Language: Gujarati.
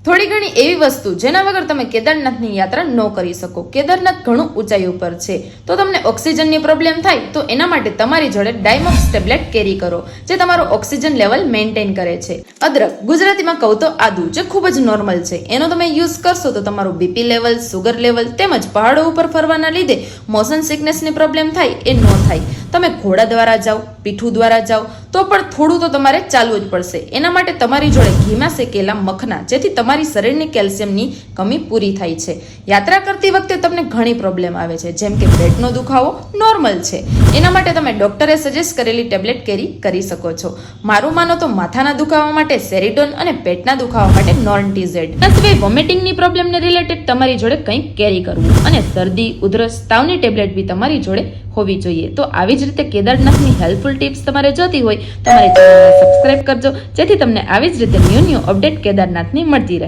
થોડી ઘણી એવી વસ્તુ જેના વગર તમે કેદારનાથની યાત્રા ન કરી શકો. કેદારનાથ ઘણું ઊંચાઈ ઉપર છે, તો તમને ઓક્સિજનની પ્રોબ્લેમ થાય તો એના માટે તમારી જોડે ડાયમોક્સ ટેબ્લેટ કેરી કરો, જે તમારું ઓક્સિજન લેવલ મેન્ટેન કરે છે. અદરક, ગુજરાતીમાં કહું તો આદુ, જે ખૂબ જ નોર્મલ છે, એનો તમે યુઝ કરશો તો તમારું બીપી લેવલ, સુગર લેવલ તેમજ પહાડો ઉપર ફરવાના લીધે મોશન સિકનેસની પ્રોબ્લેમ થાય એ ન થાય. તમે ઘોડા દ્વારા જાઓ, પીઠું દ્વારા જાઓ તો પણ થોડું તો તમારે ચાલવું જ પડશે. એના માટે તમારી જોડે ઘીમાં શેકેલા મખના, જેથી તમારી શરીરની કેલ્શિયમની કમી પૂરી થાય છે. યાત્રા કરતી વખતે તમને ઘણી પ્રોબ્લેમ આવે છે, જેમ કે પેટનો દુખાવો નોર્મલ છે, એના માટે તમે ડોક્ટરે સજેસ્ટ કરેલી ટેબ્લેટ કેરી કરી શકો છો. મારું માનો તો માથાના દુખાવા માટે સેરિડોન અને પેટના દુખાવા માટે નોર્ન્ટીઝેડ. આ સિવાય વોમિટિંગની પ્રોબ્લેમને રિલેટેડ તમારી જોડે કંઈક કેરી કરવું, અને શરદી, ઉધરસ, તાવની ટેબ્લેટ બી તમારી જોડે હોવી જોઈએ. તો આવી જ રીતે કેદારનાથની હેલ્પફુલ ટિપ્સ તમારે જોતી હોય તો મારી ચેનલને સબસ્ક્રાઇબ કરજો, જેથી તમને આવી જ રીતે ન્યૂ અપડેટ કેદારનાથની મળતી રહે.